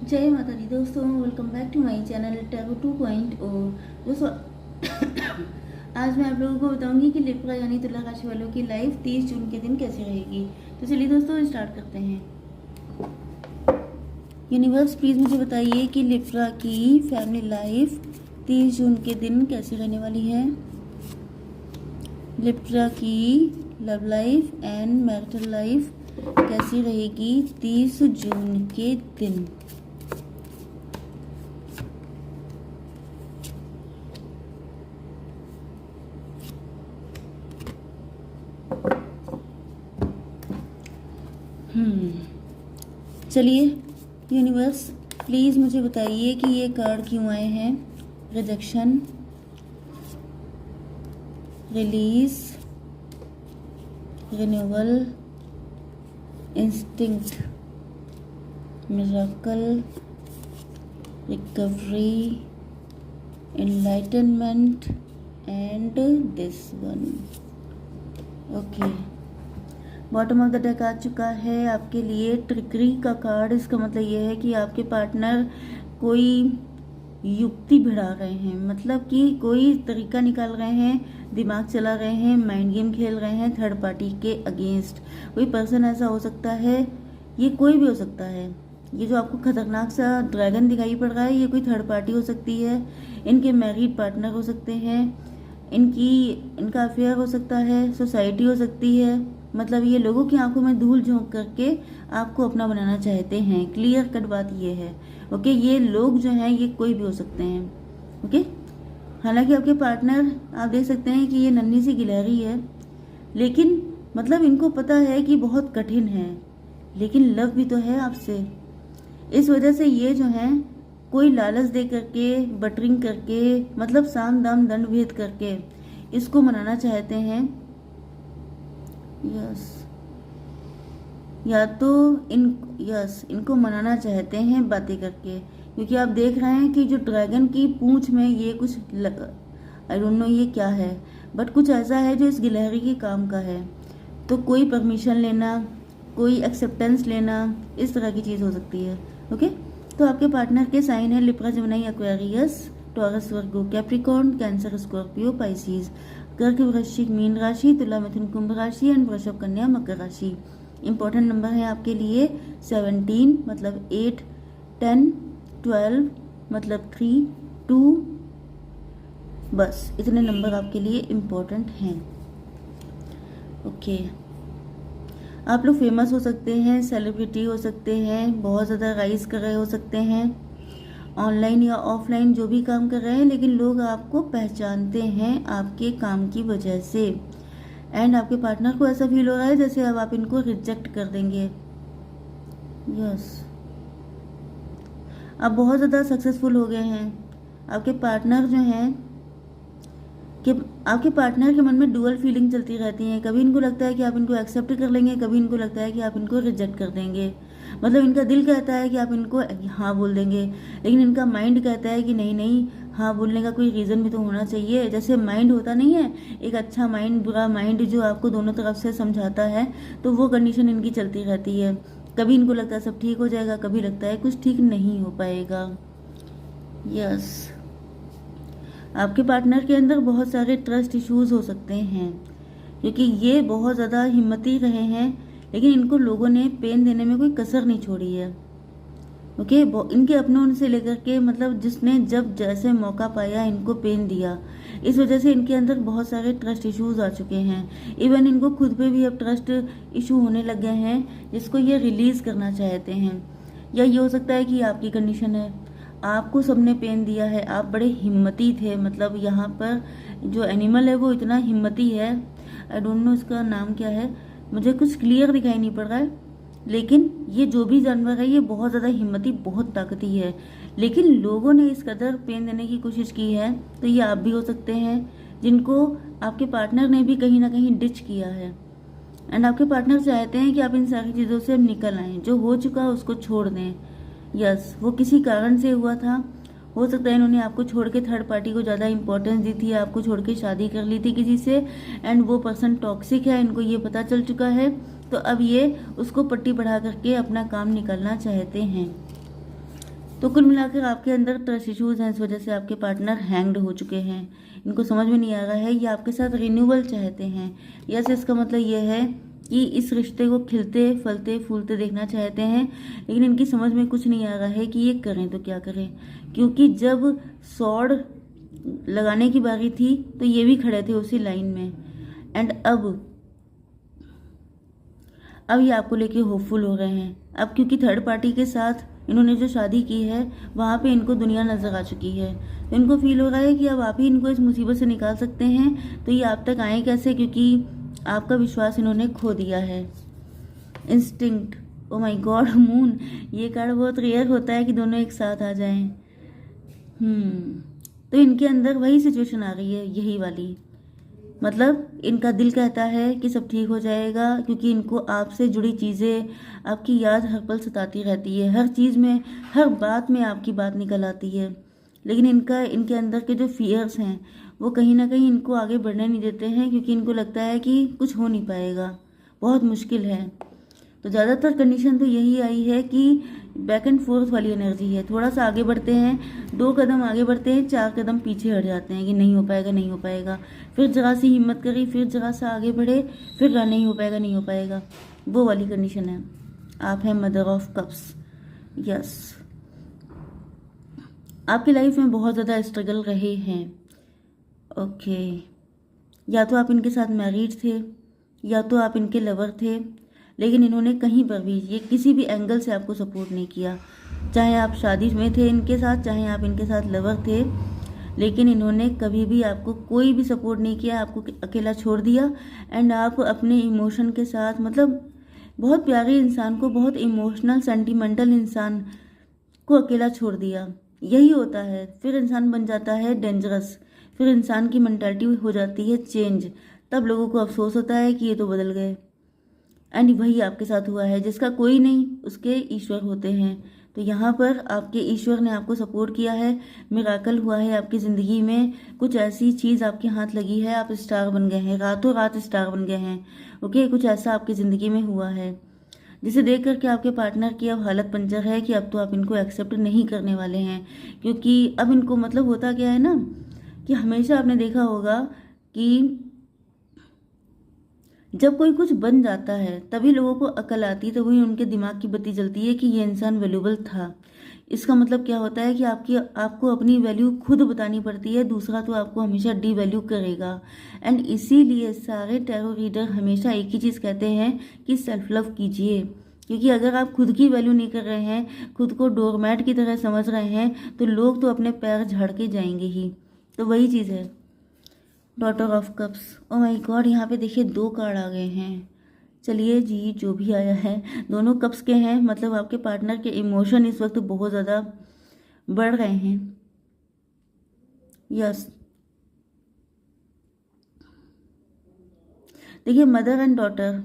जय माता दी दोस्तों, welcome back to my channel टैगो 2.0। दोस्तों आज मैं आप लोगों को बताऊंगी कि लिब्रा यानी तुला राशि वालों की लाइफ 30 जून के दिन कैसी रहेगी। तो चलिए दोस्तों स्टार्ट करते हैं। यूनिवर्स प्लीज़ मुझे बताइए कि लिब्रा की फैमिली लाइफ 30 जून के दिन कैसी रहने वाली है। लिब्रा की love life and marital life कैसी रहेगी 30 जून के दिन। चलिए यूनिवर्स प्लीज़ मुझे बताइए कि ये कार्ड क्यों आए हैं। Rejection, release, renewal, instinct, miracle, recovery, enlightenment and this one. Okay, bottom of the deck आ चुका है आपके लिए ट्रिकरी का कार्ड। इसका मतलब ये है कि आपके पार्टनर कोई युक्ति भिड़ा रहे हैं, मतलब कि कोई तरीका निकाल रहे हैं, दिमाग चला रहे हैं, माइंड गेम खेल रहे हैं थर्ड पार्टी के अगेंस्ट। कोई पर्सन ऐसा हो सकता है, ये कोई भी हो सकता है। ये जो आपको खतरनाक सा ड्रैगन दिखाई पड़ रहा है, ये कोई थर्ड पार्टी हो सकती है। इनके मैरिड पार्टनर हो सकते हैं, इनका अफेयर हो सकता है, सोसाइटी हो सकती है। मतलब ये लोगों की आंखों में धूल झोंक करके आपको अपना बनाना चाहते हैं। क्लियर कट बात ये है। ओके, ये लोग जो हैं ये कोई भी हो सकते हैं। ओके, हालांकि आपके पार्टनर आप देख सकते हैं कि ये नन्ही सी गिलहरी है, लेकिन मतलब इनको पता है कि बहुत कठिन है, लेकिन लव भी तो है आपसे। इस वजह से ये जो है कोई लालच दे करके, बटरिंग करके, मतलब साम दाम दंड भेद करके इसको मनाना चाहते हैं। यस, या तो इनको मनाना चाहते हैं बातें करके, क्योंकि आप देख रहे हैं कि जो ड्रैगन की पूंछ में ये कुछ आई डोंट नो ये क्या है, बट कुछ ऐसा है जो इस गिलहरी के काम का है। तो कोई परमिशन लेना, कोई एक्सेप्टेंस लेना, इस तरह की चीज़ हो सकती है। ओके, तो आपके पार्टनर के साइन है लिब्रा, जेमिनी, एक्वेरियस, टॉरस, वर्गो, कैप्रिकॉर्न, कैंसर, स्कॉर्पियो, पाइसिस, कर्क, वृश्चिक, मीन राशि, तुला, मिथुन, कुंभ राशि एंड वृषभ, कन्या, मकर राशि। इंपॉर्टेंट नंबर है आपके लिए 17 मतलब 8, 10, 12 मतलब 3, 2, बस इतने नंबर आपके लिए इम्पोर्टेंट हैं। ओके, आप लोग फेमस हो सकते हैं, सेलिब्रिटी हो सकते हैं, बहुत ज़्यादा राइज कर रहे हो सकते हैं, ऑनलाइन या ऑफलाइन जो भी काम कर रहे हैं, लेकिन लोग आपको पहचानते हैं आपके काम की वजह से। एंड आपके पार्टनर को ऐसा फील हो रहा है जैसे अब आप इनको रिजेक्ट कर देंगे। यस, आप बहुत ज़्यादा सक्सेसफुल हो गए हैं। आपके पार्टनर जो हैं कि आपके पार्टनर के मन में डुअल फीलिंग चलती रहती है। कभी इनको लगता है कि आप इनको एक्सेप्ट कर लेंगे, कभी इनको लगता है कि आप इनको रिजेक्ट कर देंगे। मतलब इनका दिल कहता है कि आप इनको हाँ बोल देंगे, लेकिन इनका माइंड कहता है कि नहीं नहीं, हाँ बोलने का कोई रीज़न भी तो होना चाहिए। जैसे माइंड होता नहीं है, एक अच्छा माइंड, बुरा माइंड, जो आपको दोनों तरफ से समझाता है, तो वो कंडीशन इनकी चलती रहती है। कभी इनको लगता है सब ठीक हो जाएगा, कभी लगता है कुछ ठीक नहीं हो पाएगा। यस, आपके पार्टनर के अंदर बहुत सारे ट्रस्ट इश्यूज हो सकते हैं, क्योंकि ये बहुत ज़्यादा हिम्मती रहे हैं, लेकिन इनको लोगों ने पेन देने में कोई कसर नहीं छोड़ी है। ओके, इनके अपनों से लेकर के, मतलब जिसने जब जैसे मौका पाया इनको पेन दिया, इस वजह से इनके अंदर बहुत सारे ट्रस्ट इश्यूज आ चुके हैं। इवन इनको खुद पे भी अब ट्रस्ट इशू होने लग गए हैं, जिसको ये रिलीज़ करना चाहते हैं। या ये हो सकता है कि आपकी कंडीशन है, आपको सबने पेन दिया है, आप बड़े हिम्मती थे। मतलब यहाँ पर जो एनिमल है वो इतना हिम्मती है, आई डोंट नो इसका नाम क्या है, मुझे कुछ क्लियर दिखाई नहीं पड़ रहा है, लेकिन ये जो भी जानवर है ये बहुत ज़्यादा हिम्मती, बहुत ताकती है। लेकिन लोगों ने इस कदर पेन देने की कोशिश की है, तो ये आप भी हो सकते हैं जिनको आपके पार्टनर ने भी कहीं ना कहीं डिच किया है। एंड आपके पार्टनर चाहते हैं कि आप इन सारी चीज़ों से निकल आएँ, जो हो चुका है उसको छोड़ दें। यस, वो किसी कारण से हुआ था, हो सकता है इन्होंने आपको छोड़ के थर्ड पार्टी को ज़्यादा इंपॉर्टेंस दी थी, आपको छोड़ के शादी कर ली थी किसी से, एंड वो पर्सन टॉक्सिक है, इनको ये पता चल चुका है। तो अब ये उसको पट्टी बढ़ा करके अपना काम निकालना चाहते हैं। तो कुल मिलाकर आपके अंदर ट्रस्ट इश्यूज हैं, इस वजह से आपके पार्टनर हैंग्ड हो चुके हैं। इनको समझ में नहीं आ रहा है, ये आपके साथ रिन्यूअल चाहते हैं। यस, इसका मतलब ये है कि इस रिश्ते को खिलते फलते फूलते देखना चाहते हैं, लेकिन इनकी समझ में कुछ नहीं आ रहा है कि ये करें तो क्या करें। क्योंकि जब सॉर्ड लगाने की बारी थी तो ये भी खड़े थे उसी लाइन में, एंड अब ये आपको लेके होपफुल हो रहे हैं। अब क्योंकि थर्ड पार्टी के साथ इन्होंने जो शादी की है वहाँ पे इनको दुनिया नज़र आ चुकी है, तो इनको फील हो रहा है कि अब आप ही इनको इस मुसीबत से निकाल सकते हैं। तो ये आप तक आए कैसे, क्योंकि आपका विश्वास इन्होंने खो दिया है। Instinct, oh my God, moon, ये कार्ड बहुत रेयर होता है कि दोनों एक साथ आ जाएं। तो इनके अंदर वही सिचुएशन आ रही है, यही वाली। मतलब इनका दिल कहता है कि सब ठीक हो जाएगा, क्योंकि इनको आपसे जुड़ी चीज़ें, आपकी याद हर पल सताती रहती है। हर चीज़ में, हर बात में आपकी बात निकल आती है। लेकिन इनके अंदर के जो फियर्स हैं वो कहीं ना कहीं इनको आगे बढ़ने नहीं देते हैं, क्योंकि इनको लगता है कि कुछ हो नहीं पाएगा, बहुत मुश्किल है। तो ज़्यादातर कंडीशन तो यही आई है कि बैक एंड फोर्थ वाली एनर्जी है। थोड़ा सा आगे बढ़ते हैं, 2 कदम आगे बढ़ते हैं, 4 कदम पीछे हट जाते हैं कि नहीं हो पाएगा, नहीं हो पाएगा। फिर जरा सी हिम्मत करी, फिर जरा सा आगे बढ़े, फिर कहा नहीं हो पाएगा, नहीं हो पाएगा। वो वाली कंडीशन है। आप हैं मदर ऑफ कप्स। यस, आपकी लाइफ में बहुत ज़्यादा स्ट्रगल रहे हैं। ओके, या तो आप इनके साथ मैरिड थे या तो आप इनके लवर थे, लेकिन इन्होंने कहीं पर भी, ये किसी भी एंगल से आपको सपोर्ट नहीं किया। चाहे आप शादी में थे इनके साथ, चाहे आप इनके साथ लवर थे, लेकिन इन्होंने कभी भी आपको कोई भी सपोर्ट नहीं किया, आपको अकेला छोड़ दिया। एंड आप अपने इमोशन के साथ, मतलब बहुत प्यारे इंसान को, बहुत इमोशनल सेंटिमेंटल इंसान को अकेला छोड़ दिया। यही होता है, फिर इंसान बन जाता है डेंजरस, फिर इंसान की मेंटालिटी हो जाती है चेंज। तब लोगों को अफसोस होता है कि ये तो बदल गए। एंड वही आपके साथ हुआ है। जिसका कोई नहीं उसके ईश्वर होते हैं। तो यहाँ पर आपके ईश्वर ने आपको सपोर्ट किया है, मिराकल हुआ है आपकी ज़िंदगी में, कुछ ऐसी चीज़ आपके हाथ लगी है, आप स्टार बन गए हैं, रातों रात स्टार बन गए हैं। ओके, कुछ ऐसा आपकी ज़िंदगी में हुआ है जिसे देख करके आपके पार्टनर की अब हालत पंचर है कि अब तो आप इनको एक्सेप्ट नहीं करने वाले हैं। क्योंकि अब इनको मतलब होता क्या है ना, कि हमेशा आपने देखा होगा कि जब कोई कुछ बन जाता है तभी लोगों को अकल आती है, तो वही उनके दिमाग की बत्ती जलती है कि ये इंसान वैल्यूबल था। इसका मतलब क्या होता है कि आपको अपनी वैल्यू खुद बतानी पड़ती है, दूसरा तो आपको हमेशा डी वैल्यू करेगा। एंड इसीलिए सारे टैरो रीडर हमेशा एक ही चीज़ कहते हैं कि सेल्फ लव कीजिए, क्योंकि अगर आप खुद की वैल्यू नहीं कर रहे हैं, खुद को डोरमैट की तरह समझ रहे हैं, तो लोग तो अपने पैर झाड़ के जाएंगे ही। तो वही चीज़ है। Daughter of cups, oh my God, यहाँ पे देखिए 2 कार्ड आ गए हैं। चलिए जी, जो भी आया है, दोनों कप्स के हैं, मतलब आपके पार्टनर के इमोशन इस वक्त बहुत ज़्यादा बढ़ रहे हैं। यस, देखिए mother and daughter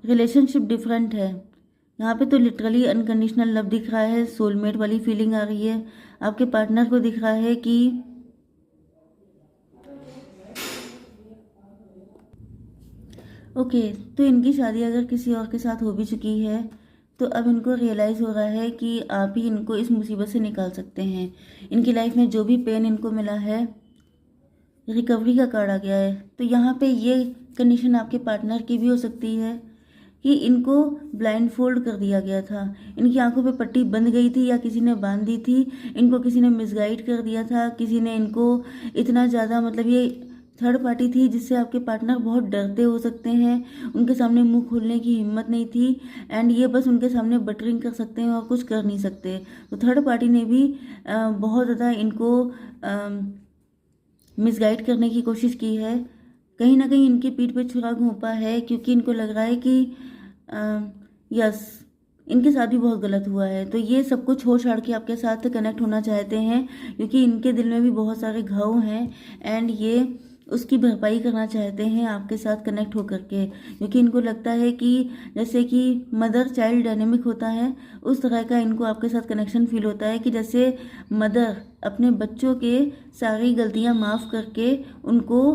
relationship different है। यहाँ पे तो लिटरली अनकंडीशनल लव दिख रहा है, सोलमेट वाली फीलिंग आ रही है। आपके पार्टनर को दिख रहा है कि ओके, तो इनकी शादी अगर किसी और के साथ हो भी चुकी है तो अब इनको रियलाइज़ हो रहा है कि आप ही इनको इस मुसीबत से निकाल सकते हैं। इनकी लाइफ में जो भी पेन इनको मिला है, रिकवरी का कार्ड आ गया है। तो यहाँ पे ये कंडीशन आपके पार्टनर की भी हो सकती है कि इनको ब्लाइंड फोल्ड कर दिया गया था, इनकी आंखों पे पट्टी बंध गई थी या किसी ने बांध दी थी, इनको किसी ने मिसगाइड कर दिया था, किसी ने इनको इतना ज़्यादा, मतलब ये थर्ड पार्टी थी जिससे आपके पार्टनर बहुत डरते हो सकते हैं, उनके सामने मुंह खोलने की हिम्मत नहीं थी। एंड ये बस उनके सामने बटरिंग कर सकते हैं और कुछ कर नहीं सकते। तो थर्ड पार्टी ने भी बहुत ज़्यादा इनको मिसगाइड करने की कोशिश की है, कहीं ना कहीं इनकी पीठ पे छुरा घोंपा है, क्योंकि इनको लग रहा है कि यस, इनके साथ भी बहुत गलत हुआ है। तो ये सब कुछ छोड़ छाड़ के आपके साथ कनेक्ट होना चाहते हैं, क्योंकि इनके दिल में भी बहुत सारे घाव हैं एंड ये उसकी भरपाई करना चाहते हैं आपके साथ कनेक्ट होकर के। क्योंकि इनको लगता है कि जैसे कि मदर चाइल्ड डायनेमिक होता है, उस तरह का इनको आपके साथ कनेक्शन फील होता है कि जैसे मदर अपने बच्चों के सारी गलतियां माफ़ करके उनको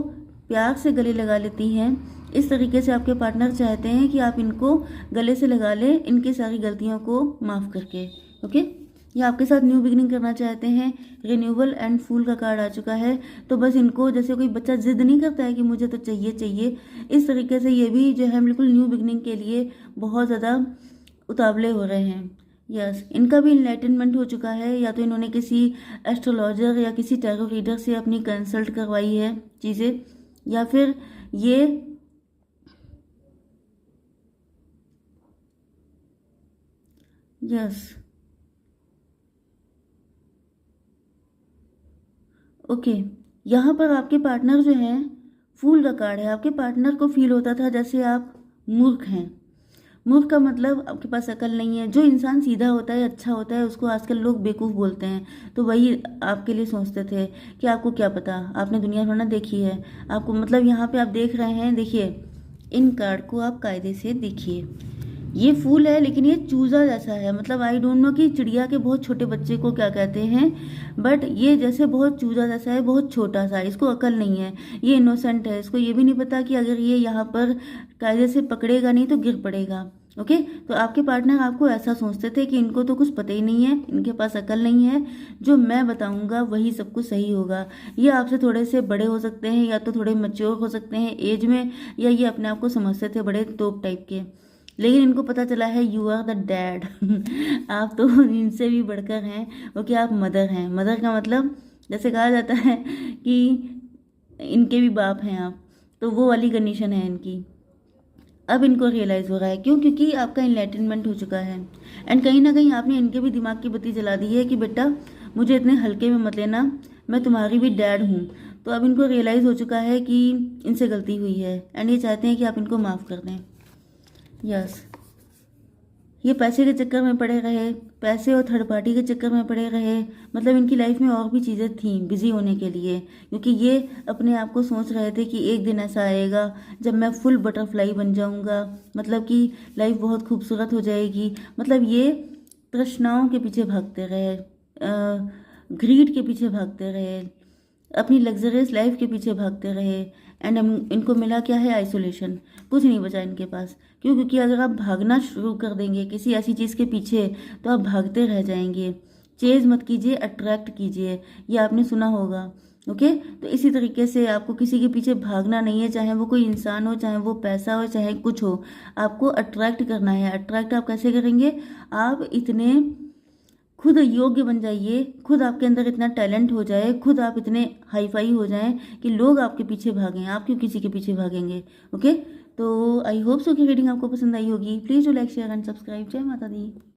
प्यार से गले लगा लेती हैं। इस तरीके से आपके पार्टनर चाहते हैं कि आप इनको गले से लगा लें, इनकी सारी गलतियों को माफ़ करके। ओके, या आपके साथ न्यू बिगिनिंग करना चाहते हैं। रिन्यूअल एंड फूल का कार्ड आ चुका है। तो बस इनको, जैसे कोई बच्चा जिद नहीं करता है कि मुझे तो चाहिए चाहिए, इस तरीके से ये भी जो है बिल्कुल न्यू बिगिनिंग के लिए बहुत ज़्यादा उतावले हो रहे हैं। यस, इनका भी इनलाइटनमेंट हो चुका है। या तो इन्होंने किसी एस्ट्रोलॉजर या किसी टैरो रीडर से अपनी कंसल्ट करवाई है चीज़ें, या फिर ये यस ओके, यहाँ पर आपके पार्टनर जो हैं, फूल का कार्ड है। आपके पार्टनर को फील होता था जैसे आप मूर्ख हैं। मूर्ख का मतलब आपके पास अकल नहीं है। जो इंसान सीधा होता है, अच्छा होता है, उसको आजकल लोग बेवकूफ़ बोलते हैं। तो वही आपके लिए सोचते थे कि आपको क्या पता, आपने दुनिया थोड़ा ना देखी है। आपको मतलब यहाँ पे आप देख रहे हैं, देखिए इन कार्ड को आप कायदे से देखिए। ये फूल है लेकिन ये चूजा जैसा है। मतलब आई डोंट नो कि चिड़िया के बहुत छोटे बच्चे को क्या कहते हैं, बट ये जैसे बहुत चूजा जैसा है, बहुत छोटा सा। इसको अकल नहीं है, ये इनोसेंट है। इसको ये भी नहीं पता कि अगर ये यहाँ पर कायदे से पकड़ेगा नहीं तो गिर पड़ेगा। ओके, तो आपके पार्टनर आपको ऐसा सोचते थे कि इनको तो कुछ पता ही नहीं है, इनके पास अकल नहीं है, जो मैं बताऊंगा वही सब कुछ सही होगा। ये आपसे थोड़े से बड़े हो सकते हैं या तो थोड़े मैच्योर हो सकते हैं एज में, या ये अपने आप को समझते थे बड़े तोप टाइप के। लेकिन इनको पता चला है यू आर द डैड। आप तो इनसे भी बढ़कर हैं, ओके। आप मदर हैं। मदर का मतलब जैसे कहा जाता है कि इनके भी बाप हैं आप, तो वो वाली कंडीशन है इनकी। अब इनको रियलाइज़ हो रहा है, क्यों? क्योंकि आपका इनलाइटनमेंट हो चुका है। एंड कहीं ना कहीं आपने इनके भी दिमाग की बत्ती जला दी है कि बेटा मुझे इतने हल्के में मत लेना, मैं तुम्हारी भी डैड हूँ। तो अब इनको रियलाइज़ हो चुका है कि इनसे गलती हुई है, एंड ये चाहते हैं कि आप इनको माफ़ कर दें। यस, ये पैसे के चक्कर में पड़े रहे, पैसे और थर्ड पार्टी के चक्कर में पड़े रहे। मतलब इनकी लाइफ में और भी चीज़ें थी बिजी होने के लिए, क्योंकि ये अपने आप को सोच रहे थे कि एक दिन ऐसा आएगा जब मैं फुल बटरफ्लाई बन जाऊंगा, मतलब कि लाइफ बहुत खूबसूरत हो जाएगी। मतलब ये तृष्णाओं के पीछे भागते रहे, ग्रीड के पीछे भागते रहे, अपनी लग्जरियस लाइफ के पीछे भागते रहे। एंड इनको मिला क्या है? आइसोलेशन। कुछ नहीं बचा इनके पास। क्यों? क्योंकि अगर आप भागना शुरू कर देंगे किसी ऐसी चीज़ के पीछे तो आप भागते रह जाएंगे। चेज मत कीजिए, अट्रैक्ट कीजिए, ये आपने सुना होगा। ओके, तो इसी तरीके से आपको किसी के पीछे भागना नहीं है, चाहे वो कोई इंसान हो, चाहे वो पैसा हो, चाहे कुछ हो। आपको अट्रैक्ट करना है। अट्रैक्ट आप कैसे करेंगे? आप इतने खुद योग्य बन जाइए, खुद आपके अंदर इतना टैलेंट हो जाए, खुद आप इतने हाई फाई हो जाएं कि लोग आपके पीछे भागें। आप क्यों किसी के पीछे भागेंगे? ओके, तो आई होप सो कि रीडिंग आपको पसंद आई होगी। Please do like share and subscribe. जय माता दी।